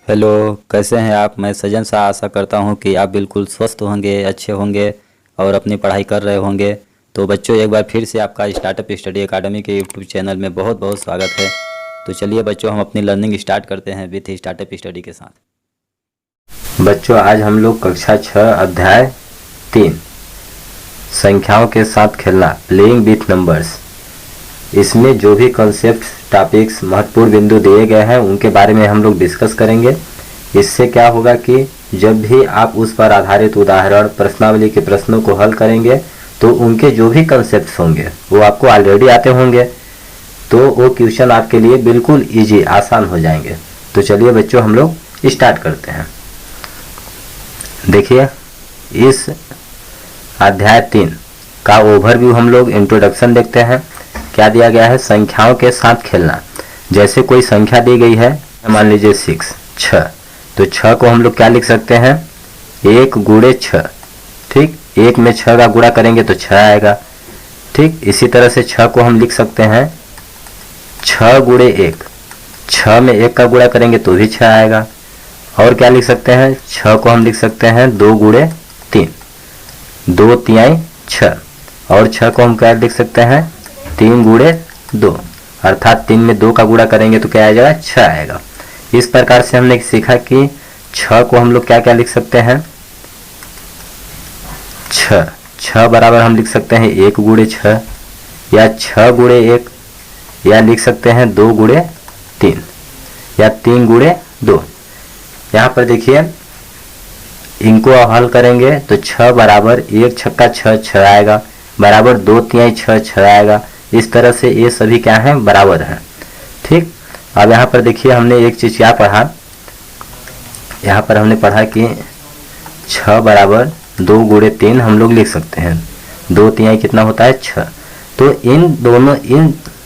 Hello, कैसे हैं आप। मैं सजन सा आशा करता हूं कि आप बिल्कुल स्वस्थ होंगे, अच्छे होंगे और अपनी पढ़ाई कर रहे होंगे। तो बच्चों, एक बार फिर से आपका स्टार्टअप स्टडी एकेडमी के यूट्यूब चैनल में बहुत बहुत स्वागत है। तो चलिए बच्चों, हम अपनी लर्निंग स्टार्ट करते हैं विथ स्टार्टअप स्टडी के साथ। बच्चों, आज हम लोग कक्षा 6 अध्याय 3 संख्याओं के साथ खेलना प्लेइंग विथ नंबर्स, इसमें जो भी कॉन्सेप्ट टॉपिक्स महत्वपूर्ण बिंदु दिए गए हैं उनके बारे में हम लोग डिस्कस करेंगे। इससे क्या होगा कि जब भी आप उस पर आधारित उदाहरण प्रश्नावली के प्रश्नों को हल करेंगे तो उनके जो भी कॉन्सेप्ट्स होंगे वो आपको ऑलरेडी आते होंगे, तो वो क्वेश्चन आपके लिए बिल्कुल ईजी आसान हो जाएंगे। तो चलिए बच्चों, हम लोग स्टार्ट करते हैं। देखिए, इस अध्याय 3 का ओवरव्यू हम लोग इंट्रोडक्शन देखते हैं। क्या दिया गया है? संख्याओं के साथ खेलना। जैसे कोई संख्या दी गई है, मान लीजिए 6, तो 6 को हम लोग क्या लिख सकते हैं? 1 गुणे 6। ठीक, 1 में 6 का गुणा करेंगे तो 6 आएगा। ठीक, इसी तरह से 6 को हम लिख सकते हैं 6 गुणे 1। 6 में 1 का गुणा करेंगे तो भी 6 आएगा। और क्या लिख सकते हैं? 6 को हम लिख सकते हैं 2 गुणे 3, 2 तिहाई 6। और 6 को हम क्या लिख सकते हैं? 3 गुणे 2, अर्थात 3 में 2 का गुणा करेंगे तो क्या आ जाएगा? 6 आएगा। इस प्रकार से हमने सीखा कि 6 को हम लोग क्या क्या लिख सकते हैं? 6 बराबर हम लिख सकते हैं 1 गुणे 6, या 6 गुणे 1, या लिख सकते हैं 2 गुणे 3, या 3 गुणे 2। यहाँ पर देखिए, इनको हल करेंगे तो 6 बराबर 1 छक्का 6, 6 आएगा, बराबर 2 तिहाई 6, 6 आएगा। इस तरह से ये सभी क्या हैं? बराबर हैं। ठीक, अब यहाँ पर देखिए, हमने एक चीज़ क्या पढ़ा? यहाँ पर हमने पढ़ा कि 6 बराबर 2 गुणे 3 हम लोग लिख सकते हैं। 2 तिहाई कितना होता है? 6। तो इन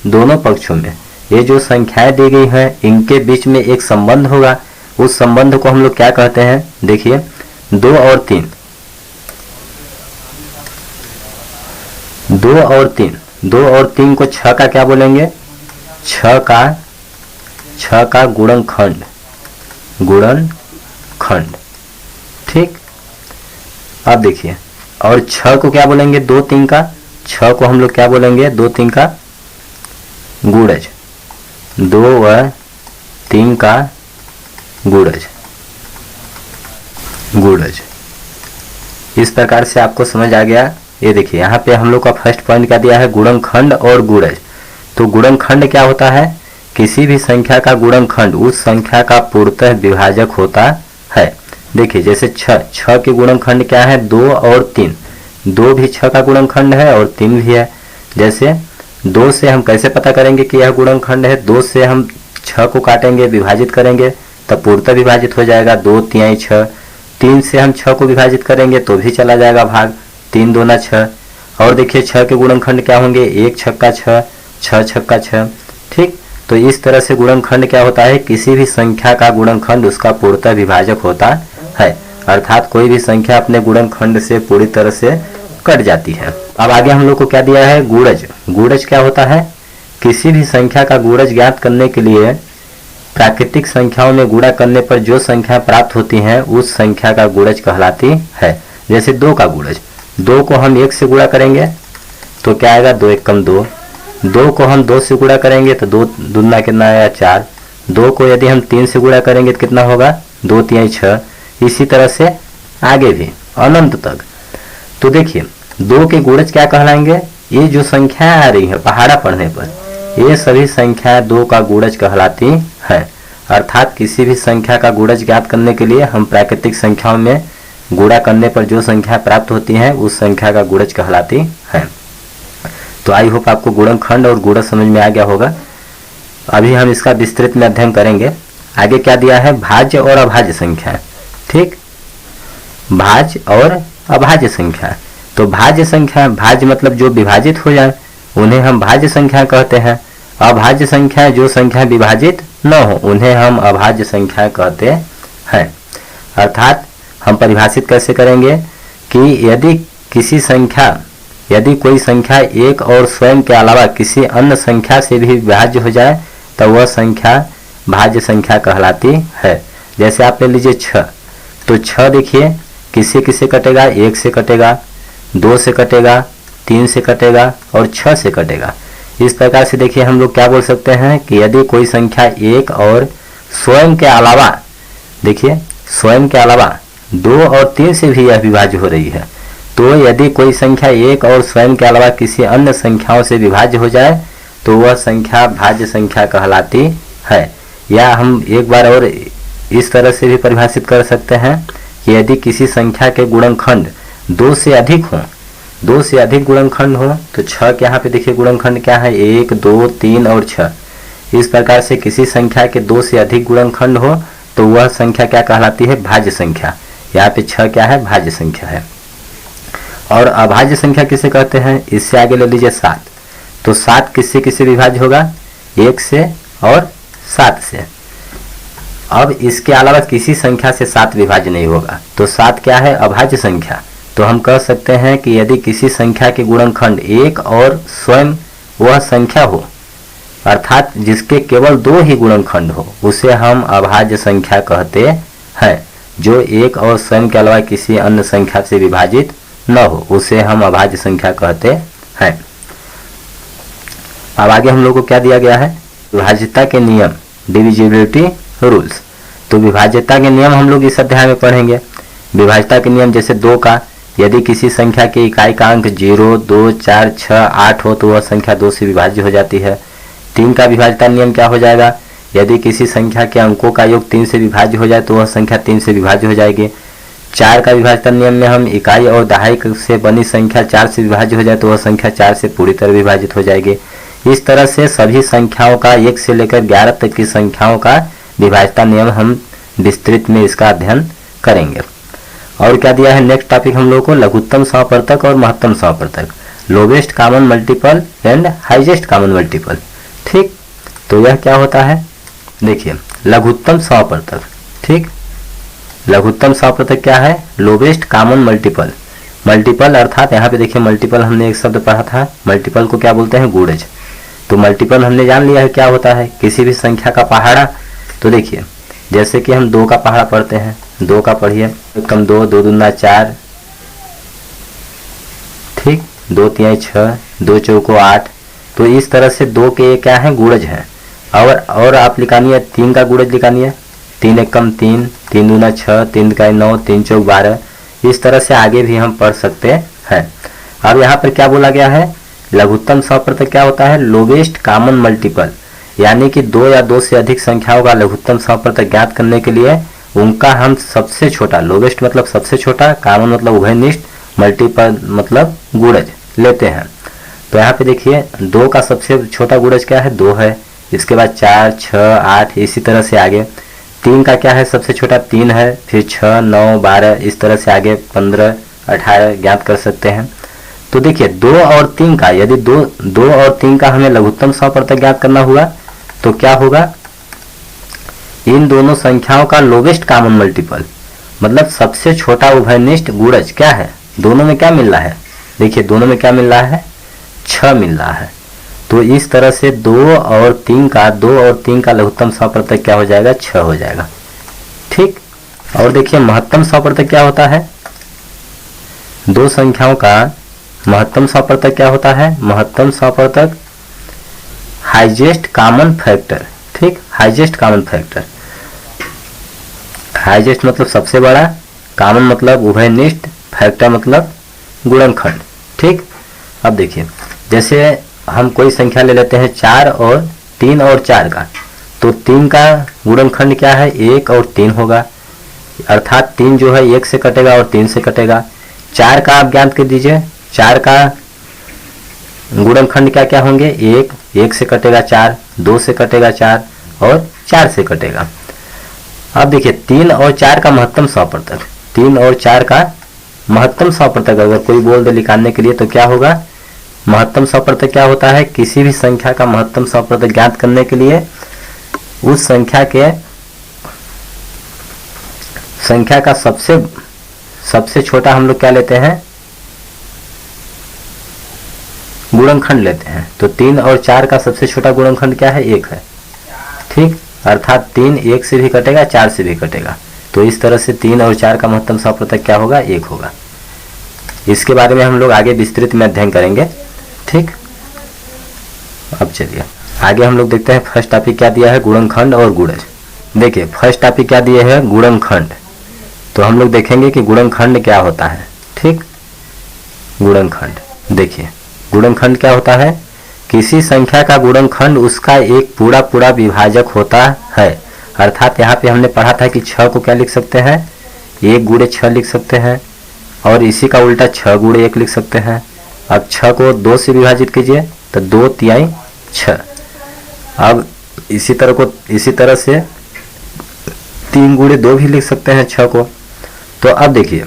दोनों पक्षों में ये जो संख्याएं दी गई हैं इनके बीच में एक संबंध होगा। उस संबंध को हम लोग क्या कहते हैं? देखिए, 2 और 3, 2 और 3, 2 और 3 को 6 का क्या बोलेंगे? 6 का गुणनखंड, गुणनखंड। ठीक, अब देखिए, और 6 को क्या बोलेंगे? 2 3 का। 6 को हम लोग क्या बोलेंगे? 2 3 का गुणज, 2 व 3 का गुणज। इस प्रकार से आपको समझ आ गया। ये देखिए, यहाँ पे हम लोग का फर्स्ट पॉइंट क्या दिया है? गुणनखंड और गुणज। तो गुणनखंड क्या होता है? किसी भी संख्या का गुणनखंड उस संख्या का पूर्णतः विभाजक होता है। देखिए, जैसे 6 के गुणनखंड क्या है? 2 और 3। 2 भी 6 का गुणनखंड है और 3 भी है। जैसे 2 से हम कैसे पता करेंगे कि यह गुणनखंड है? 2 से हम 6 को काटेंगे, विभाजित करेंगे, तब पूर्णतः विभाजित हो जाएगा, 2 तिहाई 6। 3 से हम 6 को विभाजित करेंगे तो भी चला जाएगा भाग, 3 दूना 6। और देखिए, 6 के गुणनखंड क्या होंगे? 1 छक्का 6, 6 छक्का 6। ठीक, तो इस तरह से गुणनखंड क्या होता है? किसी भी संख्या का गुणनखंड उसका पूर्णतः विभाजक होता है, अर्थात कोई भी संख्या अपने गुणनखंड से पूरी तरह से कट जाती है। अब आगे हम लोग को क्या दिया है? गुणज। गुणज क्या होता है? किसी भी संख्या का गुणज ज्ञात करने के लिए प्राकृतिक संख्याओं में गुणा करने पर जो संख्या प्राप्त होती है उस संख्या का गुणज कहलाती है। जैसे 2 का गुणज, 2 को हम 1 से गुणा करेंगे तो क्या आएगा? 2 1 कम 2। 2 को हम 2 से गुणा करेंगे तो 2 दूना कितना आया? 4। 2 को यदि हम 3 से गुणा करेंगे तो कितना होगा? 2 तिहाई 6। इसी तरह से आगे भी अनंत तक। तो देखिए, 2 के गुणज क्या कहलाएंगे? ये जो संख्याएं आ रही है पहाड़ा पढ़ने पर, ये सभी संख्याएं 2 का गुणज कहलाती है। अर्थात किसी भी संख्या का गुणज ज्ञात करने के लिए हम प्राकृतिक संख्याओं में गुणा करने पर जो संख्या प्राप्त होती है उस संख्या का गुणज कहलाती है। तो आई होप आपको गुणनखंड और गुणज समझ में आ गया होगा। अभी हम इसका विस्तृत में अध्ययन करेंगे। आगे क्या दिया है? भाज्य और अभाज्य संख्या। ठीक, भाज्य और अभाज्य संख्या। तो भाज्य संख्या, भाज्य मतलब जो विभाजित हो जाए उन्हें हम भाज्य संख्या कहते हैं। अभाज्य संख्या जो संख्या विभाजित न हो उन्हें हम अभाज्य संख्या कहते हैं। अर्थात हम परिभाषित कैसे करेंगे कि यदि कोई संख्या एक और स्वयं के अलावा किसी अन्य संख्या से भी विभाज्य हो जाए तो वह संख्या भाज्य संख्या कहलाती है। जैसे आप ले लीजिए 6, तो 6 देखिए किससे किससे कटेगा, 1 से कटेगा, 2 से कटेगा, 3 से कटेगा और 6 से कटेगा। इस प्रकार से देखिए हम लोग क्या बोल सकते हैं कि यदि कोई संख्या 1 और स्वयं के अलावा, देखिए स्वयं के अलावा 2 और 3 से भी यह विभाज्य हो रही है, तो यदि कोई संख्या 1 और स्वयं के अलावा किसी अन्य संख्याओं से विभाज्य हो जाए तो वह संख्या भाज्य संख्या कहलाती है। या हम एक बार और इस तरह से भी परिभाषित कर सकते हैं कि यदि किसी संख्या के गुणनखंड 2 से अधिक हो, 2 से अधिक गुणनखंड हो, तो 6 के यहाँ पे देखिए गुणनखंड क्या है, 1, 2, 3 और 6। इस प्रकार से किसी संख्या के 2 से अधिक गुणनखंड हो तो वह संख्या क्या कहलाती है, भाज्य संख्या। यहाँ पे 6 क्या है, भाज्य संख्या है। और अभाज्य संख्या किसे कहते हैं, इससे आगे ले लीजिए 7, तो 7 किससे किससे विभाज्य होगा, 1 से और 7 से। अब इसके अलावा किसी संख्या से 7 विभाज्य नहीं होगा, तो 7 क्या है, अभाज्य संख्या। तो हम कह सकते हैं कि यदि किसी संख्या के गुणनखंड 1 और स्वयं वह संख्या हो, अर्थात जिसके केवल 2 ही गुणनखंड हो, उसे हम अभाज्य संख्या कहते हैं। जो 1 और स्वयं के अलावा किसी अन्य संख्या से विभाजित न हो, उसे हम अभाज्य संख्या कहते हैं। अब आगे हम लोग को क्या दिया गया है, विभाज्यता के नियम, डिविजिबिलिटी रूल्स। तो विभाज्यता के नियम हम लोग इस अध्याय में पढ़ेंगे। विभाज्यता के नियम जैसे 2 का, यदि किसी संख्या के इकाई का अंक 0, 2, 4, 6, 8 हो तो वह संख्या 2 से विभाज्य हो जाती है। 3 का विभाज्यता नियम क्या हो जाएगा, यदि किसी संख्या के अंकों का योग 3 से विभाज्य हो जाए तो वह संख्या 3 से विभाज्य हो जाएगी। 4 का विभाज्यता नियम में हम इकाई और दहाई से बनी संख्या 4 से विभाज्य हो जाए तो वह संख्या 4 से पूरी तरह विभाजित हो जाएगी। इस तरह से सभी संख्याओं का 1 से लेकर 11 तक की संख्याओं का विभाज्यता नियम हम विस्तृत में इसका अध्ययन करेंगे। और क्या दिया है नेक्स्ट टॉपिक हम लोगों को, लघुत्तम समवर्तक और महत्तम समवर्तक, lowest common multiple and highest common multiple. ठीक, तो यह क्या होता है, देखिए लघुत्तम समवर्तक। ठीक, लघुत्तम समवर्तक क्या है, लोवेस्ट कॉमन मल्टीपल। मल्टीपल अर्थात यहाँ पे देखिए मल्टीपल हमने एक शब्द पढ़ा था, मल्टीपल को क्या बोलते हैं, गुणज। तो मल्टीपल हमने जान लिया है क्या होता है, किसी भी संख्या का पहाड़ा। तो देखिए जैसे कि हम 2 का पहाड़ा पढ़ते हैं, 2 का पढ़िए, कम 2, 2 दूना 4, ठीक, 2 तिहाई 6, 2 चौको 8। तो इस तरह से 2 के क्या है, गुणज है। और आप लिखानी है 3 का गुणज लिखानी है, 3 एक कम 3, 3 दूना 6, 3 का 9, 3 चौक 12। इस तरह से आगे भी हम पढ़ सकते हैं। अब यहाँ पर क्या बोला गया है, लघुत्तम समवर्तक क्या होता है, लोवेस्ट कॉमन मल्टीपल, यानी कि 2 या 2 से अधिक संख्याओं का लघुत्तम समवर्तक ज्ञात करने के लिए उनका हम सबसे छोटा, लोवेस्ट मतलब सबसे छोटा, कॉमन मतलब उभयनिष्ठ, मल्टीपल मतलब गुणज लेते हैं। तो यहाँ पे देखिए 2 का सबसे छोटा गुणज क्या है, 2 है। इसके बाद 4, 6, 8 इसी तरह से आगे। 3 का क्या है, सबसे छोटा 3 है, फिर 6, 9, 12 इस तरह से आगे 15, 18 ज्ञात कर सकते हैं। तो देखिए 2 और 3 का, यदि 2 और 3 का हमें लघुत्तम समवर्तक ज्ञात करना हुआ तो क्या होगा, इन दोनों संख्याओं का लोवेस्ट कॉमन मल्टीपल मतलब सबसे छोटा उभयनिष्ठ गुणज क्या है, दोनों में क्या मिल रहा है, देखिए दोनों में क्या मिल रहा है, 6 मिल रहा है। तो इस तरह से 2 और 3 का लघुत्तम समवर्तक क्या हो जाएगा, 6 हो जाएगा। ठीक, और देखिए महत्तम समवर्तक क्या होता है, 2 संख्याओं का महत्तम समवर्तक क्या होता है, महत्तम समवर्तक हाईएस्ट कॉमन फैक्टर। ठीक, हाईएस्ट कॉमन फैक्टर, हाईएस्ट मतलब सबसे बड़ा, कॉमन मतलब उभयनिष्ठ, फैक्टर मतलब गुणनखंड। ठीक, अब देखिए जैसे हम कोई संख्या ले लेते हैं 4 और 3 और 4 का, तो 3 का गुणनखंड क्या है, 1 और 3 होगा, अर्थात 3 जो है 1 से कटेगा और 3 से कटेगा। 4 का आप ज्ञात कर दीजिए, 4 का गुणनखंड क्या क्या होंगे, 1 से कटेगा 4, 2 से कटेगा 4 और 4 से कटेगा। अब देखिए 3 और 4 का महत्तम समवर्तक, 3 और 4 का महत्तम समवर्तक अगर कोई बोल दे निकालने के लिए तो क्या होगा, महत्तम समवर्तक क्या होता है, किसी भी संख्या का महत्तम समवर्तक ज्ञात करने के लिए उस संख्या का सबसे छोटा हम लोग क्या लेते हैं, गुणनखंड लेते हैं। तो 3 और 4 का सबसे छोटा गुणनखंड क्या है, 1 है। ठीक, अर्थात 3 1 से भी कटेगा, 4 से भी कटेगा। तो इस तरह से 3 और 4 का महत्तम समप्रतक क्या होगा, 1 होगा। इसके बारे में हम लोग आगे विस्तृत में अध्ययन करेंगे। ठीक, अब चलिए आगे हम लोग देखते हैं फर्स्ट टॉपिक क्या दिया है, गुणनखंड और गुणज। देखिए फर्स्ट टॉपिक क्या दिए है, गुणनखंड। तो हम लोग देखेंगे कि गुणनखंड क्या होता है। ठीक, गुणनखंड देखिए गुणनखंड क्या होता है, किसी संख्या का गुणनखंड उसका एक पूरा पूरा विभाजक होता है। अर्थात यहाँ पे हमने पढ़ा था कि 6 को क्या लिख सकते हैं, 1 गुणे 6 लिख सकते हैं, और इसी का उल्टा 6 गुणे 1 लिख सकते हैं। अब 6 को 2 से विभाजित कीजिए तो 2 तिहाई 6। अब इसी तरह से 3 गुणे 2 भी लिख सकते हैं 6 को। तो अब देखिए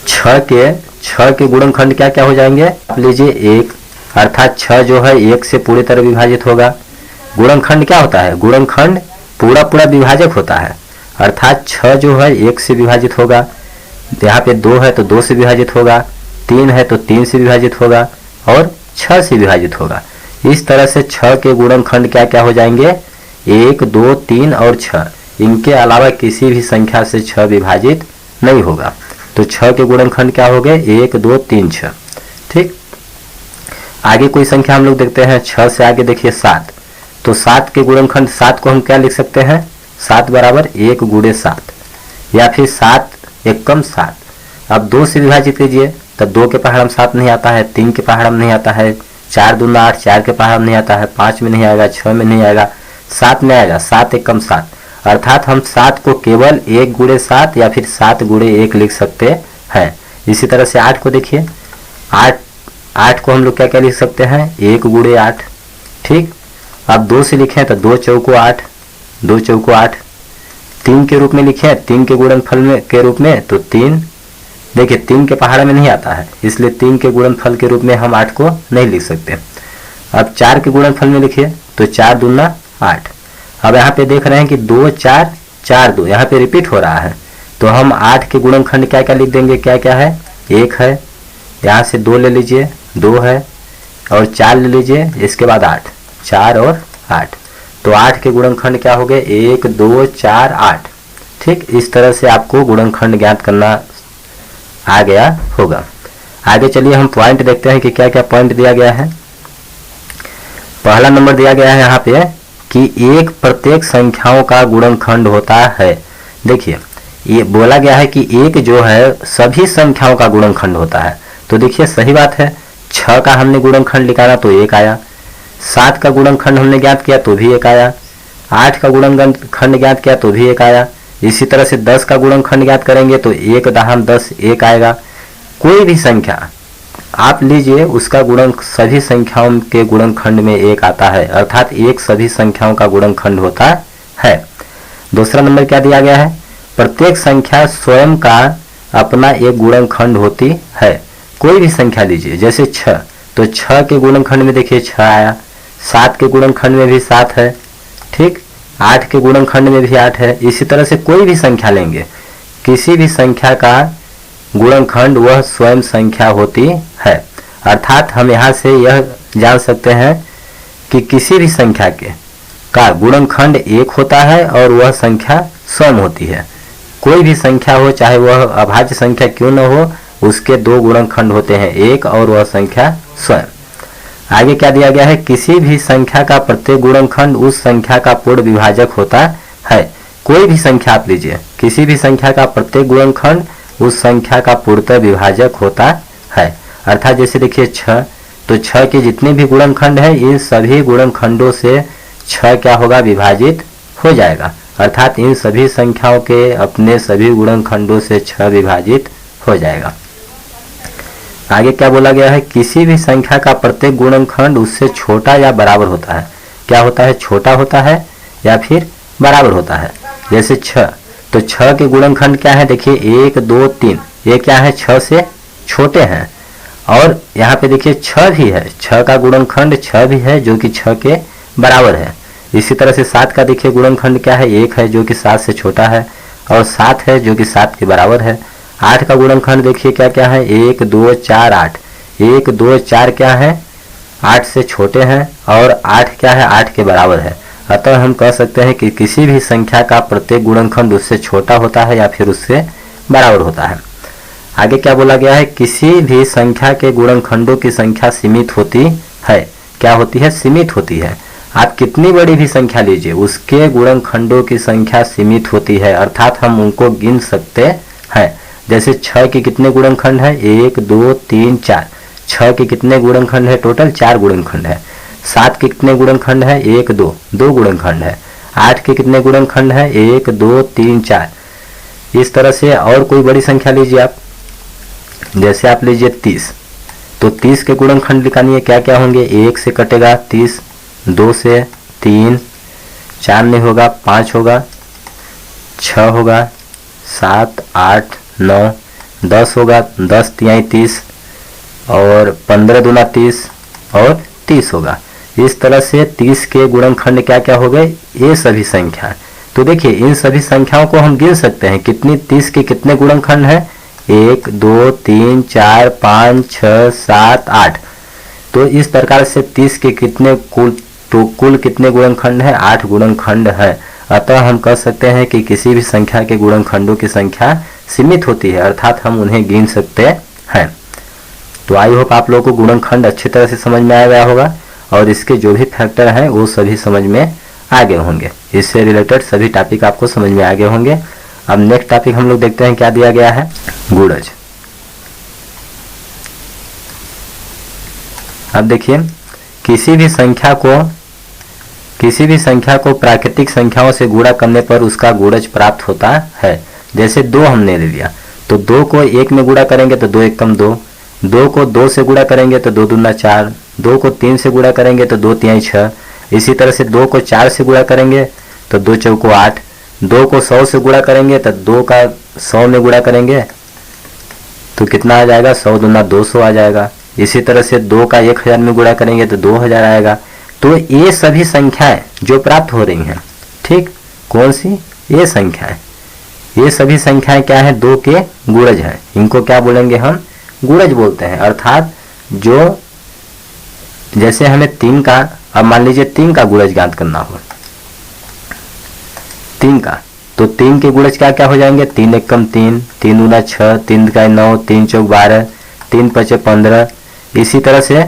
6 के गुणनखंड क्या क्या हो जाएंगे, आप लीजिए 1, अर्थात 6 जो है 1 से पूरी तरह विभाजित होगा। गुणनखंड क्या होता है, गुणनखंड पूरा पूरा विभाजक होता है। अर्थात 6 जो है 1 से विभाजित होगा, यहाँ पे 2 है तो 2 से विभाजित होगा, 3 है तो 3 से विभाजित होगा, और 6 से विभाजित होगा। इस तरह से 6 के गुणनखंड क्या क्या हो जाएंगे, 1 2 3 और 6। इनके अलावा किसी भी संख्या से 6 विभाजित नहीं होगा। तो 6 के गुणनखंड क्या हो गए, 1 2 3 6। ठीक, आगे कोई संख्या हम लोग देखते हैं, 6 से आगे देखिए 7। तो 7 के गुणनखंड 7 को हम क्या लिख सकते हैं, 7 बराबर 1 गुणे 7, या फिर 7 एकम 7। अब 2 से विभाजित कीजिए तो 2 के पहाड़ में 7 नहीं आता है, 3 के पहाड़ में नहीं आता है, 4 दूना 8, 4 के पहाड़ में नहीं आता है, 5 में नहीं आएगा, 6 में नहीं आएगा, 7 में आएगा, 7 एकम 7। अर्थात हम 7 को केवल 1 गुणे 7 या फिर 7 गुणे 1 लिख सकते हैं। इसी तरह से 8 को देखिए, 8 को हम लोग क्या क्या लिख सकते हैं, 1 गुणे 8। ठीक, अब 2 से लिखें तो 2 चौको 8, 2 चौको 8। 3 के रूप में लिखें, 3 के गुणनफल में के रूप में तो 3, देखिए 3 के पहाड़ में नहीं आता है, इसलिए 3 के गुणनफल के रूप में हम 8 को नहीं लिख सकते। अब 4 के गुणनफल में लिखिए तो 4 दूना 8। अब यहाँ पे देख रहे हैं कि 2 4 4 2 यहाँ पे रिपीट हो रहा है, तो हम 8 के गुणनखंड क्या क्या लिख देंगे, क्या क्या है, 1 है, यहाँ से 2 ले लीजिए, 2 है, और 4 ले लीजिए, इसके बाद 8, 4 और 8। तो 8 के गुणनखंड क्या हो गए, 1 2 4 8। ठीक, इस तरह से आपको गुणनखंड ज्ञात करना आ गया होगा। आगे चलिए हम पॉइंट देखते हैं कि क्या क्या पॉइंट दिया गया है। पहला नंबर दिया गया है यहाँ पे कि एक प्रत्येक संख्याओं का गुणनखंड होता है। देखिए ये बोला गया है कि एक जो है सभी संख्याओं का गुणनखंड होता है। तो देखिए सही बात है, 6 का हमने गुणनखंड निकाला तो 1 आया, 7 का गुणनखंड हमने ज्ञात किया तो भी 1 आया, 8 का गुणनखंड ज्ञात किया तो भी 1 आया। इसी तरह से 10 का गुणनखंड ज्ञात करेंगे तो 1 दहाम 10 1 आएगा। कोई भी संख्या आप लीजिए उसका गुणन सभी संख्याओं के गुणनखंड में 1 आता है, अर्थात 1 सभी संख्याओं का गुणनखंड होता है। दूसरा नंबर क्या दिया गया है, प्रत्येक संख्या स्वयं का अपना एक गुणनखंड होती है। कोई भी संख्या लीजिए, जैसे 6, तो 6 के गुणनखंड में देखिए 6 आया, 7 के गुणनखंड में भी 7 है, ठीक, 8 के गुणनखंड में भी 8 है। इसी तरह से कोई भी संख्या लेंगे, किसी भी संख्या का गुणनखंड वह स्वयं संख्या होती है। अर्थात हम यहाँ से यह जान सकते हैं कि किसी भी संख्या का गुणनखंड 1 होता है और वह संख्या स्वयं होती है। कोई भी संख्या हो, चाहे वह अभाज्य संख्या क्यों न हो, उसके 2 गुणनखंड होते हैं, 1 और वह संख्या स्वयं। आगे क्या दिया गया है, किसी भी संख्या का प्रत्येक गुणनखंड उस संख्या का पूर्ण विभाजक होता है। कोई भी संख्या आप लीजिए, किसी भी संख्या का प्रत्येक गुणनखंड उस संख्या का पूर्णतः विभाजक होता है। अर्थात जैसे देखिए 6, तो 6 के जितने भी गुणनखंड है इन सभी गुणनखंडों से 6 क्या होगा, विभाजित हो जाएगा। अर्थात इन सभी संख्याओं के अपने सभी गुणनखंडों से 6 विभाजित हो जाएगा। आगे क्या बोला गया है, किसी भी संख्या का प्रत्येक गुणनखंड उससे छोटा या बराबर होता है। क्या होता है, छोटा होता है या फिर बराबर होता है। जैसे 6, तो 6 के गुणनखंड क्या है, देखिए 1 2 3, ये क्या है, 6 से छोटे हैं। और यहाँ पे देखिए 6 भी है, 6 का गुणनखंड 6 भी है जो कि 6 के बराबर है। इसी तरह से 7 का देखिए गुणनखंड क्या है, 1 है जो कि 7 से छोटा है, और 7 है जो कि 7 के बराबर है। 8 का गुणनखंड देखिए क्या क्या है, 1 2 4 8, 1 2 4 क्या है, 8 से छोटे हैं, और 8 क्या है, 8 के बराबर है। अतः हम कह सकते हैं कि किसी भी संख्या का प्रत्येक गुणनखंड उससे छोटा होता है या फिर उससे बराबर होता है। आगे क्या बोला गया है, किसी भी संख्या के गुणनखंडों की संख्या सीमित होती है। क्या होती है? सीमित होती है। आप कितनी बड़ी भी संख्या लीजिए, उसके गुणनखंडों की संख्या सीमित होती है, अर्थात हम उनको गिन सकते हैं। जैसे 6 के कितने गुणनखंड है? 1 2 3 4। 6 के कितने गुणनखंड है? टोटल 4 गुणनखंड है। 7 के कितने गुणनखंड है? 1 2 2 गुणनखंड है। 8 के कितने गुणनखंड है? 1 2 3 4। इस तरह से और कोई बड़ी संख्या लीजिए आप, जैसे आप लीजिए 30, तो 30 के गुणनखंड निकालिए, क्या क्या होंगे? 1 से कटेगा 30, 2 से 3, 4 नहीं होगा, 5 होगा, 6 होगा, 7 8 9, 10 होगा, 10 तिहाई 30, और 15 दूना 30 और 30 होगा। इस तरह से 30 के गुणनखंड क्या क्या हो गए? ये सभी संख्या। तो देखिए इन सभी संख्याओं को हम गिन सकते हैं। कितनी? 30 के कितने गुणनखंड है? 1 2 3 4 5 6 7 8। तो इस प्रकार से 30 के कितने कुल कितने गुणनखंड है? 8 गुणनखंड है। अतः हम कह सकते हैं कि किसी भी संख्या के गुणनखंडों की संख्या सीमित होती है, अर्थात हम उन्हें गिन सकते हैं। तो आई होप आप लोगों को गुणनखंड अच्छी तरह से समझ में आ गया होगा और इसके जो भी फैक्टर हैं वो सभी समझ में आ गए होंगे। इससे रिलेटेड सभी टॉपिक आपको समझ में आ गए होंगे। अब नेक्स्ट टॉपिक हम लोग देखते हैं क्या दिया गया है, गुणज। अब देखिए किसी भी संख्या को प्राकृतिक संख्याओं से गुणा करने पर उसका गुणज प्राप्त होता है। जैसे 2 हमने ले लिया, तो 2 को 1 में गुणा करेंगे तो 2 एकम 2, 2 को 2 से गुणा करेंगे तो 2 दूना 4, 2 को 3 से गुणा करेंगे तो 2 तिहाई 6। इसी तरह से 2 को 4 से गुणा करेंगे तो 2 चौको 8, 2 को 100 से गुणा करेंगे तो 2 का 100 में गुणा करेंगे तो कितना आ जाएगा? 100 दूना 200 आ जाएगा। इसी तरह से 2 का 1000 में गुणा करेंगे तो 2000 आएगा। तो ये सभी संख्याएं जो प्राप्त हो रही हैं, ठीक, कौन सी? ये संख्याएं, ये सभी संख्याएं क्या है? 2 के गुणज हैं। इनको क्या बोलेंगे हम? गुणज बोलते हैं। अर्थात जो जैसे हमें 3 का, अब मान लीजिए 3 का गुणज ज्ञात करना हो, 3 का, तो 3 के गुणज क्या क्या हो जाएंगे? 3 एकम 3, 3 दूना 6, 3 का 9, 3 चौक 12, 3 पचे 15। इसी तरह से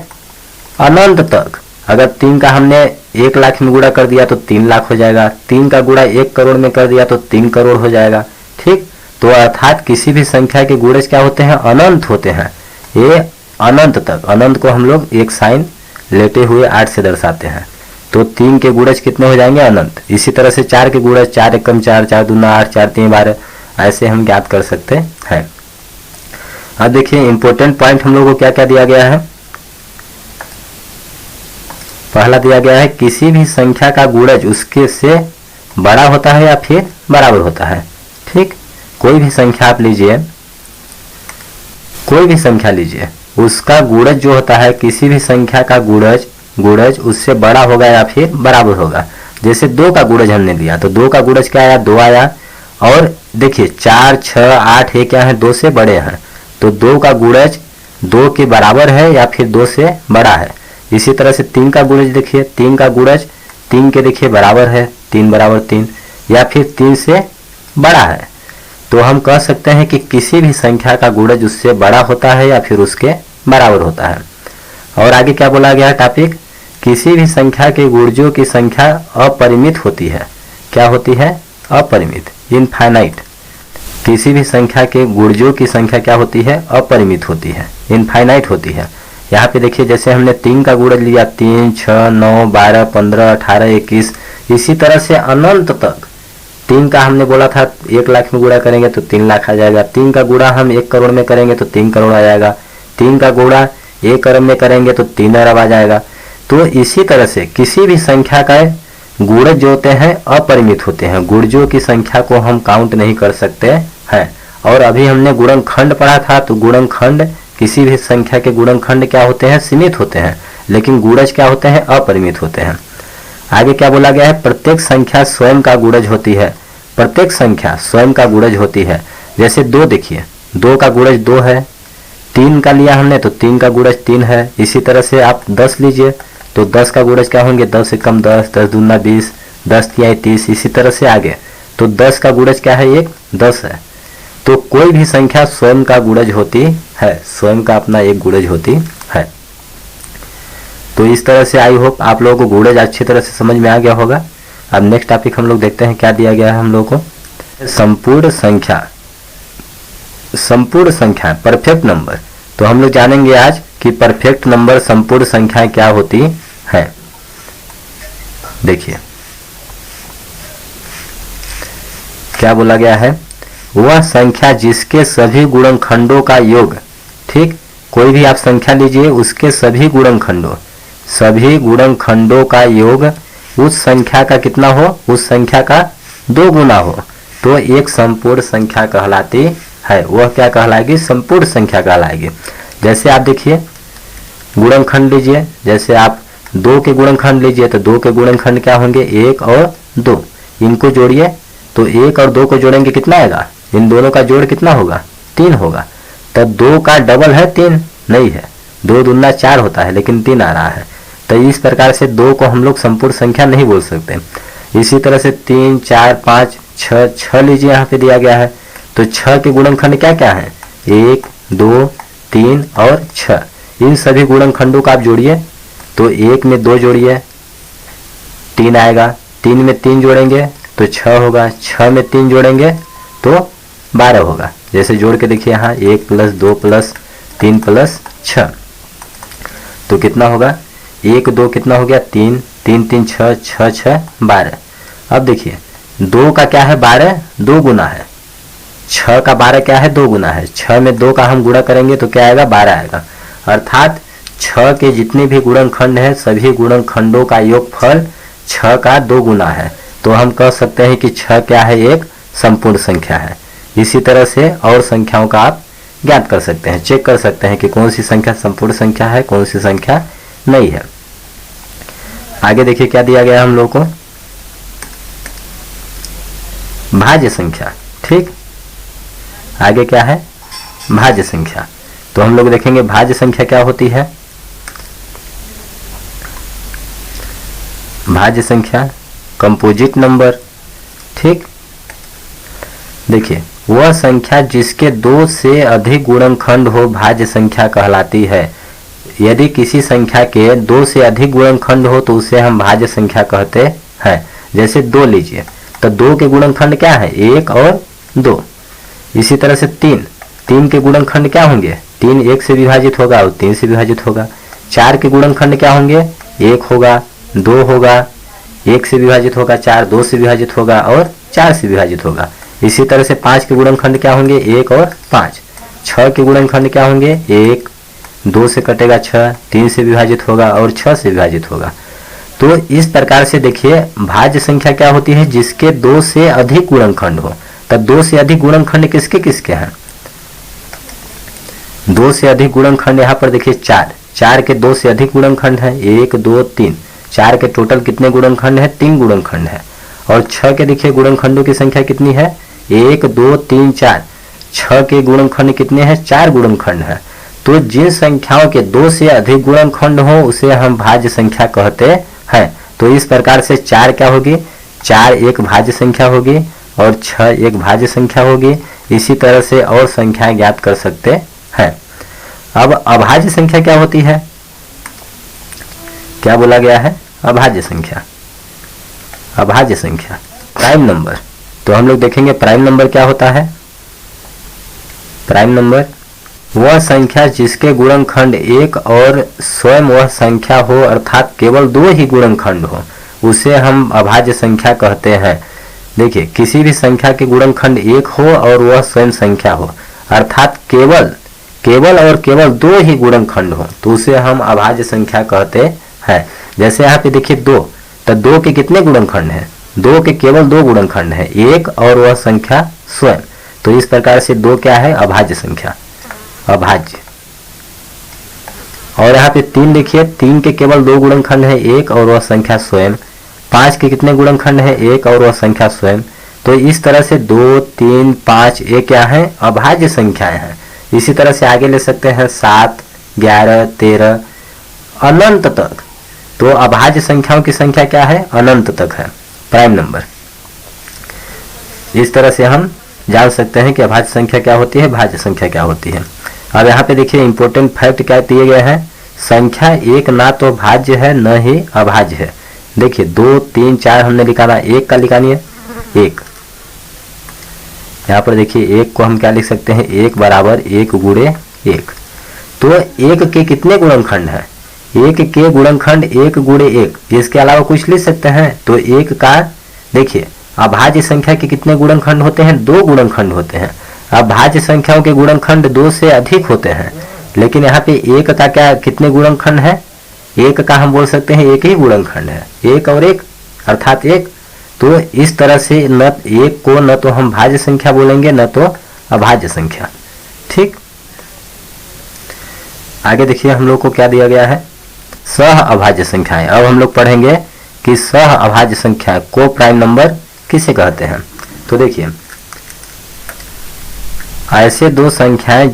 अनंत तक। अगर 3 का हमने 1 लाख में गुणा कर दिया तो 3 लाख हो जाएगा। 3 का गुणा 1 करोड़ में कर दिया तो 3 करोड़ हो जाएगा। ठीक, तो अर्थात किसी भी संख्या के गुणज क्या होते हैं? अनंत होते हैं। ये अनंत तक, अनंत को हम लोग एक साइन लेटे हुए 8 से दर्शाते हैं। तो 3 के गुणज कितने हो जाएंगे? अनंत। इसी तरह से 4 के गुणज 4 एकम 4, 4 दूना 8, 4 3 12, ऐसे हम ज्ञात कर सकते हैं। अब देखिए इंपॉर्टेंट पॉइंट हम लोगों को क्या क्या दिया गया है। पहला दिया गया है किसी भी संख्या का गुणज उसके से बड़ा होता है या फिर बराबर होता है। ठीक, कोई भी संख्या आप लीजिए, कोई भी संख्या लीजिए, उसका गुणज जो होता है, किसी भी संख्या का गुणज उससे बड़ा होगा या फिर बराबर होगा। जैसे 2 का गुणज हमने लिया तो 2 का गुणज क्या आया? 2 आया। और देखिए 4 6 8 ये क्या है? 2 से बड़े हैं, तो 2 का गुणज 2 के बराबर है या फिर 2 से बड़ा है। इसी तरह से 3 का गुणज देखिए, 3 का गुणज 3 के देखिए बराबर है, 3 बराबर 3, या फिर 3 से बड़ा है। तो हम कह सकते हैं कि किसी भी संख्या का गुणज उससे बड़ा होता है या फिर उसके बराबर होता है। और आगे क्या बोला गया है टॉपिक, किसी भी संख्या के गुणजों की संख्या अपरिमित होती है। क्या होती है? अपरिमित, इनफाइनाइट। किसी भी संख्या के गुणजों की संख्या क्या होती है? अपरिमित होती है, इनफाइनाइट होती है। यहाँ पे देखिए जैसे हमने 3 का गुणज लिया, 3 6 9 12 15 18 21, इसी तरह से अनंत तक। 3 का हमने बोला था 1 लाख में गुणा करेंगे तो 3 लाख आ जाएगा। 3 का गुणा हम 1 करोड़ में करेंगे तो 3 करोड़ आ जाएगा। 3 का गुणा 1 अरब में करेंगे तो 3 अरब आ जाएगा। तो इसी तरह से किसी भी संख्या का गुणज जो होते हैं अपरिमित होते हैं। गुणजों की संख्या को हम काउंट नहीं कर सकते हैं। और अभी हमने गुणनखंड पढ़ा था, तो गुणनखंड, किसी भी संख्या के गुणनखंड क्या होते हैं? सीमित होते हैं, लेकिन गुणज क्या होते हैं? अपरिमित होते हैं। आगे क्या बोला गया है? प्रत्येक संख्या स्वयं का गुणज होती है। प्रत्येक संख्या स्वयं का गुणज होती है। जैसे 2 देखिए, 2 का गुणज 2 है। 3 का लिया हमने तो 3 का गुणज 3 है। इसी तरह से आप 10 लीजिए तो 10 का गुणज क्या होंगे? 10 एकम 10, 10 दूना 20, 10 तिहाई 30, इसी तरह से आगे। तो 10 का गुणज क्या है, एक 10 है। तो कोई भी संख्या स्वयं का गुणज होती है, स्वयं का अपना एक गुणज होती है। तो इस तरह से आई होप आप लोगों को गुणज अच्छी तरह से समझ में आ गया होगा। अब नेक्स्ट टॉपिक हम लोग देखते हैं क्या दिया गया है हम लोगों को। संपूर्ण संख्या, संपूर्ण संख्या परफेक्ट नंबर। तो हम लोग जानेंगे आज कि परफेक्ट नंबर संपूर्ण संख्या क्या होती है। देखिए क्या बोला गया है, वह संख्या जिसके सभी गुणनखंडों का योग, ठीक, कोई भी आप संख्या लीजिए उसके सभी गुणनखंडों, सभी गुणनखंडों का योग उस संख्या का कितना हो, उस संख्या का 2 गुना हो, तो एक संपूर्ण संख्या कहलाती है। वह क्या कहलाएगी, संपूर्ण संख्या कहलाएगी। जैसे आप देखिए गुणनखंड लीजिए, जैसे आप 2 के गुणनखंड लीजिए तो 2 के गुणनखंड क्या होंगे, 1 और 2। इनको जोड़िए तो 1 और 2 को जोड़ेंगे कितना आएगा, इन दोनों का जोड़ कितना होगा, 3 होगा। तब 2 का डबल है 3 नहीं है, 2 दूना 4 होता है, लेकिन 3 आ रहा है। तो इस प्रकार से 2 को हम लोग संपूर्ण संख्या नहीं बोल सकते। इसी तरह से 3, 4, 5, 6 लीजिए, यहाँ पे दिया गया है। तो 6 के गुणनखंड क्या क्या है, 1, 2, 3 और 6। इन सभी गुणनखंडों का आप जोड़िए तो 1 में 2 जोड़िए 3 आएगा, 3 में 3 जोड़ेंगे तो 6 होगा, 6 में 3 जोड़ेंगे तो 12 होगा। जैसे जोड़ के देखिए यहाँ 1 + 2 + 3 + 6 तो कितना होगा, 1, 2 कितना हो गया, 3, 3, 3, 6, 6, 6, 12। अब देखिए 2 का क्या है, 12 2 गुना है, 6 का 12 क्या है, 2 गुना है। 6 में 2 का हम गुणा करेंगे तो क्या आएगा, 12 आएगा। अर्थात 6 के जितने भी गुणनखंड हैं सभी गुणनखंडों का योगफल 6 का 2 गुना है। तो हम कह सकते हैं कि 6 क्या है, एक संपूर्ण संख्या है। इसी तरह से और संख्याओं का आप ज्ञात कर सकते हैं, चेक कर सकते हैं कि कौन सी संख्या संपूर्ण संख्या है, कौन सी संख्या नहीं है। आगे देखिए क्या दिया गया हम लोग को, भाज्य संख्या। ठीक, आगे क्या है, भाज्य संख्या। तो हम लोग देखेंगे भाज्य संख्या क्या होती है। भाज्य संख्या कंपोजिट नंबर। ठीक, देखिए वह संख्या जिसके 2 से अधिक गुणनखंड हो भाज्य संख्या कहलाती है। यदि किसी संख्या के 2 से अधिक गुणनखंड हो तो उसे हम भाज्य संख्या कहते हैं। जैसे 2 लीजिए तो 2 के गुणनखंड क्या है, 1 और 2। इसी तरह से 3 के गुणनखंड क्या होंगे, 3 1 से विभाजित होगा और 3 से विभाजित होगा। 4 के गुणनखंड क्या होंगे, 1 होगा, 2 होगा, 1 से विभाजित होगा, 4 2 से विभाजित होगा और 4 से विभाजित होगा। इसी तरह से 5 के गुणनखंड क्या होंगे, 1 और 5। 6 के गुणनखंड क्या होंगे, 1, 2 से कटेगा 6, 3 से विभाजित होगा और 6 से विभाजित होगा। तो इस प्रकार से देखिए भाज्य संख्या क्या होती है, जिसके 2 से अधिक गुणनखंड हो। तब 2 से अधिक गुणनखंड किसके किसके हैं, 2 से अधिक गुणनखंड यहाँ पर देखिए 4 के 2 से अधिक गुणनखंड है, 1 2 3। 4 के टोटल कितने गुणनखंड है, 3 गुणनखंड है। और 6 के देखिए गुणनखंडों की संख्या कितनी है, 1 2 3 4। 6 के गुणनखंड कितने हैं, 4 गुणनखंड है। तो जिन संख्याओं के 2 से अधिक गुणनखंड हो उसे हम भाज्य संख्या कहते हैं। तो इस प्रकार से 4 क्या होगी, 4 एक भाज्य संख्या होगी और 6 एक भाज्य संख्या होगी। इसी तरह से और संख्याएं ज्ञात कर सकते हैं। अब अभाज्य संख्या क्या होती है, क्या बोला गया है, अभाज्य संख्या। अभाज्य संख्या प्राइम नंबर। तो हम लोग देखेंगे प्राइम नंबर क्या होता है। प्राइम नंबर वह संख्या जिसके गुणनखंड 1 और स्वयं वह संख्या हो, अर्थात केवल 2 ही गुणनखंड हो, उसे हम अभाज्य संख्या कहते हैं। देखिए किसी भी संख्या के गुणनखंड 1 हो और वह स्वयं संख्या हो, अर्थात केवल और केवल 2 ही गुणनखंड हो, तो उसे हम अभाज्य संख्या कहते हैं। जैसे यहाँ पे देखिए 2, तो 2 के कितने गुणनखंड हैं, 2 के केवल 2 गुणनखंड है, 1 और वह संख्या स्वयं। तो इस प्रकार से 2 क्या है, अभाज्य संख्या, अभाज्य। और यहाँ पे 3 देखिए, 3 के केवल 2 गुणनखंड है, 1 और वह संख्या स्वयं। 5 के कितने गुणनखंड है, 1 और वह संख्या स्वयं। तो इस तरह से 2 3 5 ये क्या है, अभाज्य संख्याएं हैं। इसी तरह से आगे ले सकते हैं 7 11 13 अनंत तक। तो अभाज्य संख्याओं की संख्या क्या है, अनंत तक है। Prime number. इस तरह से हम जान सकते हैं कि अभाज्य संख्या क्या होती है, भाज्य संख्या क्या होती है। अब यहाँ पे देखिए इंपॉर्टेंट फैक्ट क्या दिए गए हैं। संख्या एक ना तो भाज्य है न ही अभाज्य है। देखिए 2, 3, 4 हमने निकाला, एक का निकालिए एक। यहाँ पर देखिए एक को हम क्या लिख सकते हैं, एक बराबर एक गुणे एक। तो एक के कितने गुणनखंड हैं, एक के गुणनखंड एक गुणे एक, इसके अलावा कुछ लिख सकते हैं। तो एक का देखिए अभाज्य संख्या के कितने गुणनखंड होते हैं, 2 गुणनखंड होते हैं। अभाज्य संख्याओं के गुणनखंड 2 से अधिक होते हैं, लेकिन यहाँ पे एक का क्या कितने गुणनखंड है, एक का हम बोल सकते हैं एक ही गुणनखंड है, एक और एक अर्थात एक। तो इस तरह से न एक को न तो हम भाज्य संख्या बोलेंगे न तो अभाज्य संख्या। ठीक, आगे देखिए हम लोग को क्या दिया गया है, सह अभाज्य संख्याएं। अब हम लोग पढ़ेंगे कि सह अभाज्य संख्या को प्राइम नंबर किसे कहते हैं। तो देखिए ऐसे दो संख्याएं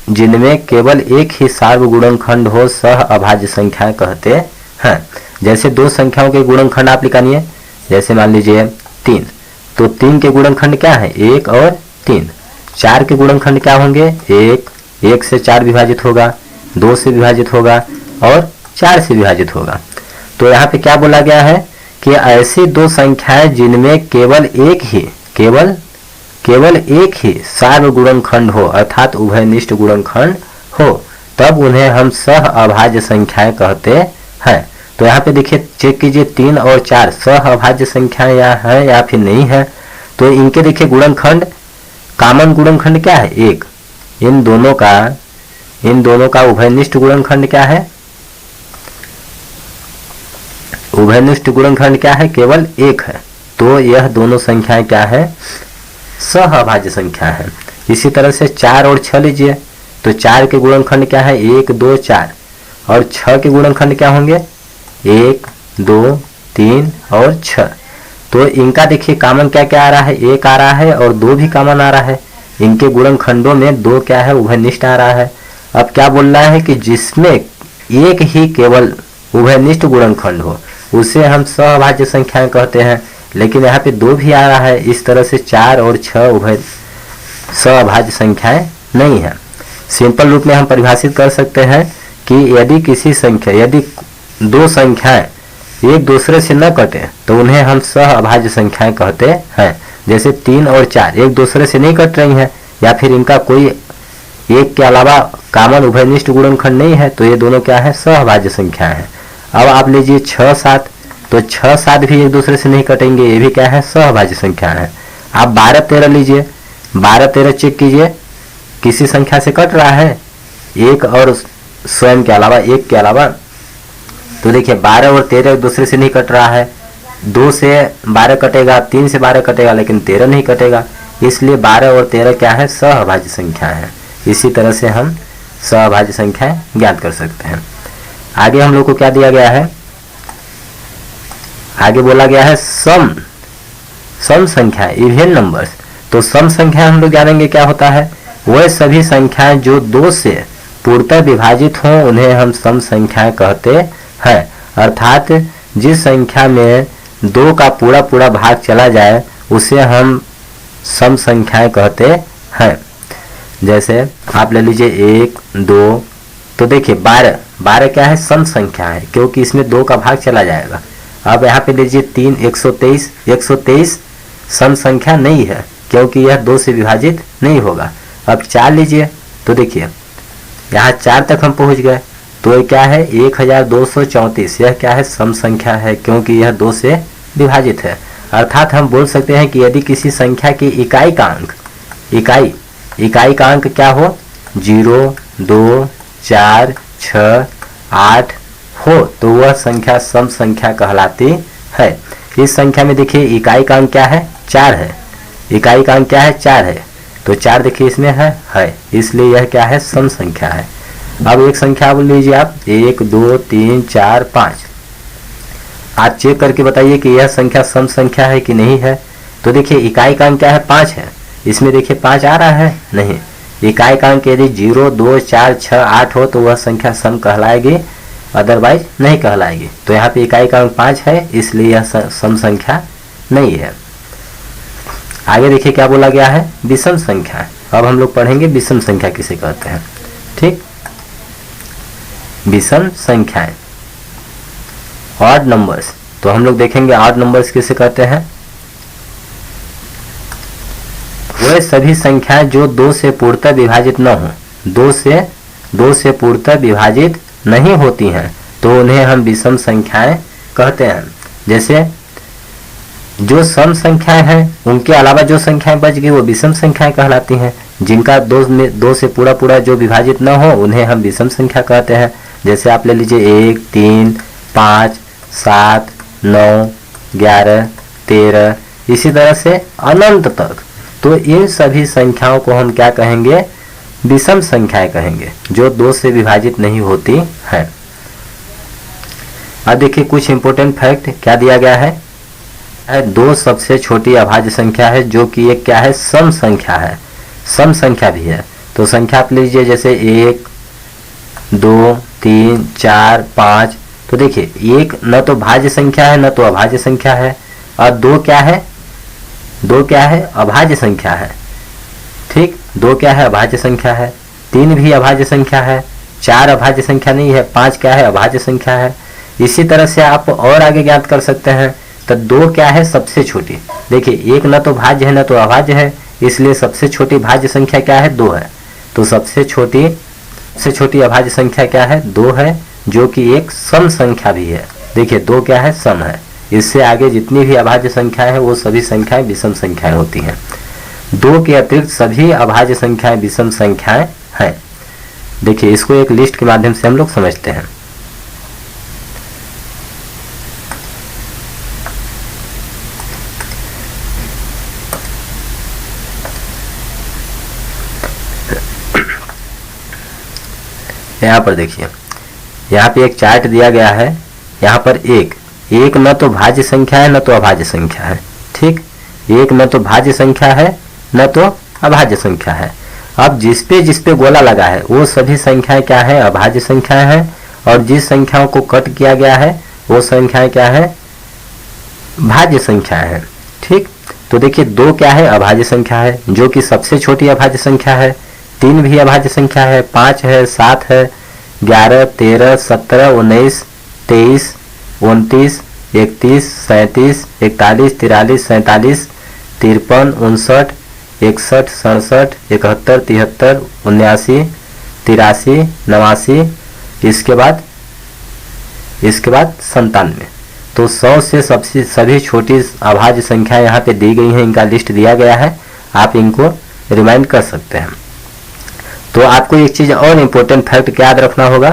जिनमें केवल एक ही सार्वगुणनखंड हो सह अभाज्य संख्याएं कहते हैं। जैसे दो संख्याओं के गुणनखंड आप निकालिए, जैसे मान लीजिए 3, तो 3 के गुणनखंड क्या है, 1 और 3। 4 के गुणनखंड क्या होंगे, 1 से 4 विभाजित होगा, 2 से विभाजित होगा और 4 से विभाजित होगा। तो यहाँ पे क्या बोला गया है कि ऐसी दो संख्याएं जिनमें केवल एक ही सार्वगुणनखंड हो अर्थात उभयनिष्ठ गुणनखंड हो, तब उन्हें हम सह अभाज्य संख्याएं कहते हैं। तो यहाँ पे देखिए चेक कीजिए 3 और 4 सह अभाज्य संख्याएं या है या फिर नहीं है। तो इनके देखिए गुणनखंड, कॉमन गुणनखंड क्या है, 1। इन दोनों का उभयनिष्ठ गुणनखंड क्या है, उभयनिष्ठ गुणनखंड क्या है, केवल 1 है। तो यह दोनों संख्याएं क्या है, सह अभाज्य संख्या है। इसी तरह से 4 और 6 लीजिए, तो 4 के गुणनखंड क्या है, 1, 2, 4 और 6 के गुणनखंड क्या होंगे, 1, 2, 3 और 6। तो इनका देखिए कॉमन क्या क्या आ रहा है, 1 आ रहा है और 2 भी कॉमन आ रहा है। इनके गुणनखंडों में 2 क्या है, उभयनिष्ठ आ रहा है। अब क्या बोल रहा है कि जिसमें एक ही केवल उभयनिष्ठ गुणनखंड हो उसे हम सहअभाज्य संख्याएं कहते हैं, लेकिन यहाँ पे 2 भी आ रहा है। इस तरह से 4 और 6 उभय सहअभाज्य संख्याएं नहीं है। सिंपल रूप में हम परिभाषित कर सकते हैं कि यदि दो संख्याएं एक दूसरे से न कटे तो उन्हें हम सहअभाज्य संख्याएं कहते हैं। जैसे 3 और 4 एक दूसरे से नहीं कट रही हैं या फिर इनका कोई एक के अलावा कॉमन उभयनिष्ठ गुणनखंड नहीं है, तो ये दोनों क्या है, सहअभाज्य संख्याएं हैं। अब आप लीजिए 6, 7, तो 6, 7 भी एक दूसरे से नहीं कटेंगे, ये भी क्या है, सहअभाज्य संख्या है। आप 12, 13 लीजिए, 12, 13 चेक कीजिए किसी संख्या से कट रहा है, एक और स्वयं के अलावा, एक के अलावा। तो देखिए 12 और 13 एक दूसरे से नहीं कट रहा है। 2 से 12 कटेगा, 3 से 12 कटेगा, लेकिन 13 नहीं कटेगा। इसलिए 12 और 13 क्या है, सहअभाज्य संख्या है। इसी तरह से हम सहअभाज्य संख्याएं ज्ञात कर सकते हैं। आगे हम लोग को क्या दिया गया है, आगे बोला गया है सम संख्या, इवन नंबर्स। तो सम संख्या हम लोग जानेंगे क्या होता है, वह सभी संख्याएं जो 2 से पूर्णतः विभाजित हों उन्हें हम सम संख्याएं कहते हैं। अर्थात जिस संख्या में 2 का पूरा भाग चला जाए उसे हम सम संख्याएं कहते हैं। जैसे आप ले लीजिए 1, 2, तो देखिए 12 क्या है, सम संख्या है क्योंकि इसमें 2 का भाग चला जाएगा। अब यहाँ पे लीजिए 3, 123 सम संख्या नहीं है क्योंकि यह 2 से विभाजित नहीं होगा। अब 4 लीजिए, तो देखिए यहाँ 4 तक हम पहुँच गए, तो ये क्या है, 1234, यह क्या है, सम संख्या है क्योंकि यह 2 से विभाजित है। अर्थात हम बोल सकते हैं कि यदि किसी संख्या की इकाई का अंक क्या हो, 0, 2, 4, 6, 8 हो तो वह संख्या सम संख्या कहलाती है। इस संख्या में देखिए इकाई का अंक क्या है, 4 है। इकाई का अंक क्या है, 4 है, तो 4 देखिए इसमें है, इसलिए यह क्या है, सम संख्या है। अब एक संख्या बोल लीजिए आप, 1, 2, 3, 4, 5। आप चेक करके बताइए कि यह संख्या सम संख्या है कि नहीं है। तो देखिए इकाई का अंक क्या है, 5 है, इसमें देखिए 5 आ रहा है, नहीं। इकाई का अंक यदि 0, 2, 4, 6, 8 हो तो वह संख्या सम कहलाएगी अदरवाइज नहीं कहलाएगी। तो यहाँ पे इकाई का अंक 5 है, इसलिए यह सम संख्या नहीं है। आगे देखिए क्या बोला गया है, विषम संख्या। अब हम लोग पढ़ेंगे विषम संख्या किसे कहते हैं। ठीक, विषम संख्याएं, ऑड नंबर्स। तो हम लोग देखेंगे ऑड नंबर्स किसे कहते हैं। वे सभी संख्याएं जो 2 से पूर्णतः विभाजित न हो, 2 से पूर्णतः विभाजित नहीं होती हैं, तो उन्हें हम विषम संख्याएं कहते हैं। जैसे जो सम संख्याएं हैं उनके अलावा जो संख्याएं बच गई वो विषम संख्याएं कहलाती हैं। जिनका 2 से पूरा जो विभाजित न हो उन्हें हम विषम संख्या कहते हैं। जैसे आप ले लीजिए 1, 3, 5, 7, 9, 11, 13, इसी तरह से अनंत तक। तो इन सभी संख्याओं को हम क्या कहेंगे, विषम संख्याएं कहेंगे, जो 2 से विभाजित नहीं होती हैं। अब देखिए कुछ इंपॉर्टेंट फैक्ट क्या दिया गया है। 2 सबसे छोटी अभाज्य संख्या है, जो कि एक क्या है, सम संख्या है, सम संख्या भी है। तो संख्या आप लीजिए जैसे 1, 2, 3, 4, 5। तो देखिए 1 न तो भाज्य संख्या है न तो अभाज्य संख्या है, और 2 क्या है, 2 क्या है, अभाज्य संख्या है। ठीक, 2 क्या है, अभाज्य संख्या है। 3 भी अभाज्य संख्या है। 4 अभाज्य संख्या नहीं है। 5 क्या है, अभाज्य संख्या है। इसी तरह से आप और आगे ज्ञात कर सकते हैं। तो 2 क्या है, सबसे छोटी। देखिए 1 न तो भाज्य है न तो अभाज्य है, इसलिए सबसे छोटी भाज्य संख्या क्या है, 2 है। तो सबसे छोटी अभाज्य संख्या क्या है, 2 है, जो कि एक सम संख्या भी है। देखिए 2 क्या है, सम है। इससे आगे जितनी भी अभाज्य संख्या है वो सभी संख्याएं विषम संख्याएं होती हैं। 2 के अतिरिक्त सभी अभाज्य संख्याएं विषम संख्याएं हैं। देखिए इसको एक लिस्ट के माध्यम से हम लोग समझते हैं। यहाँ पर देखिए, यहाँ पे एक चार्ट दिया गया है। यहाँ पर एक न तो भाज्य संख्या है न तो अभाज्य संख्या है। ठीक, 1 न तो भाज्य संख्या है न तो अभाज्य संख्या है। अब जिस पे गोला लगा है वो सभी संख्याएं क्या है, अभाज्य संख्याएं हैं, और जिस संख्याओं को कट किया गया है वो संख्याएं क्या है, भाज्य संख्याएं हैं। ठीक, तो देखिए 2 क्या है, अभाज्य संख्या है, जो कि सबसे छोटी अभाज्य संख्या है। 3 भी अभाज्य संख्या है। 5 है, 7 है, 11, 13, 17, 19, 23, 29, 31, 37, 41, 43, 47, 53, 59, 61, 67, 71, 73, 79, 83, 89, इसके बाद 97। तो 100 से सभी छोटी अभाज्य संख्या यहाँ पे दी गई हैं। इनका लिस्ट दिया गया है, आप इनको रिमाइंड कर सकते हैं। तो आपको एक चीज और इम्पोर्टेंट फैक्ट क्या याद रखना होगा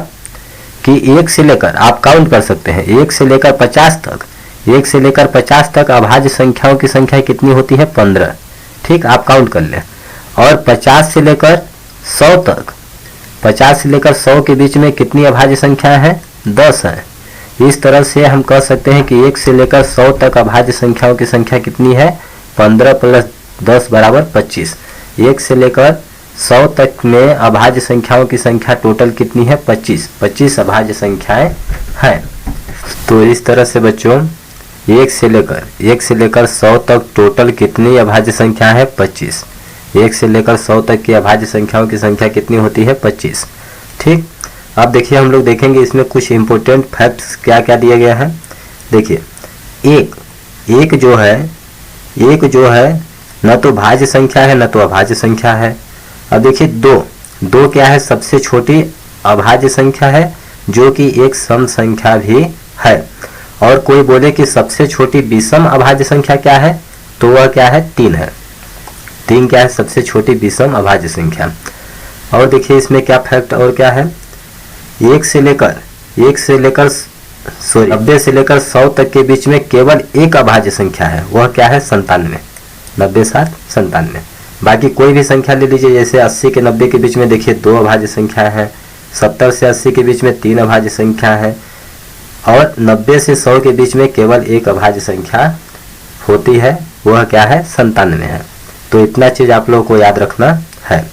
कि 1 से लेकर आप काउंट कर सकते हैं 1 से लेकर 50 तक। 1 से लेकर 50 तक अभाज्य संख्याओं की संख्या कितनी होती है, 15। ठीक, आप काउंट कर लें। और 50 से लेकर 100 तक, 50 से लेकर 100 के बीच में कितनी अभाज्य संख्या है, 10 है। इस तरह से हम कह सकते हैं कि 1 से लेकर 100 तक अभाज्य संख्याओं की संख्या कितनी है, 15 + 10 = 25। 1 से लेकर 100 तक में अभाज्य संख्याओं की संख्या टोटल कितनी है, 25 अभाज्य संख्याएं हैं। तो इस तरह से बच्चों 1 से लेकर 100 तक टोटल कितनी अभाज्य संख्या है, 25। 1 से लेकर 100 तक की अभाज्य संख्याओं की संख्या कितनी होती है, 25। ठीक, अब देखिए हम लोग देखेंगे इसमें कुछ इंपॉर्टेंट फैक्ट्स क्या क्या दिए गए हैं। देखिए एक जो है न तो भाज्य संख्या है न तो अभाज्य संख्या है। अब देखिए 2 क्या है, सबसे छोटी अभाज्य संख्या है, जो कि एक सम संख्या भी है। और कोई बोले कि सबसे छोटी विषम अभाज्य संख्या क्या है, तो वह क्या है, 3 है। 3 क्या है, सबसे छोटी विषम अभाज्य संख्या। और देखिए इसमें क्या फैक्ट और क्या है, 90 से लेकर 100 तक के बीच में केवल एक अभाज्य संख्या है, वह क्या है, 97। 90, 7, 97। बाकी कोई भी संख्या ले लीजिए, जैसे 80 के 90 के बीच में देखिए 2 अभाज्य संख्या है, 70 से 80 के बीच में 3 अभाज्य संख्या है, और 90 से 100 के बीच में केवल एक अभाज्य संख्या होती है, वह क्या है, 97 है। तो इतना चीज आप लोगों को याद रखना है।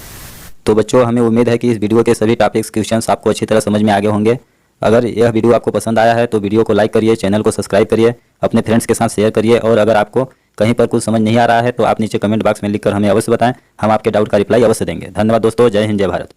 तो बच्चों हमें उम्मीद है कि इस वीडियो के सभी टॉपिक्स क्वेश्चंस आपको अच्छी तरह समझ में आ गए होंगे। अगर यह वीडियो आपको पसंद आया है तो वीडियो को लाइक करिए, चैनल को सब्सक्राइब करिए, अपने फ्रेंड्स के साथ शेयर करिए और अगर आपको कहीं पर कुछ समझ नहीं आ रहा है तो आप नीचे कमेंट बॉक्स में लिखकर हमें अवश्य बताएं, हम आपके डाउट का रिप्लाई अवश्य देंगे। धन्यवाद दोस्तों, जय हिंद, जय भारत।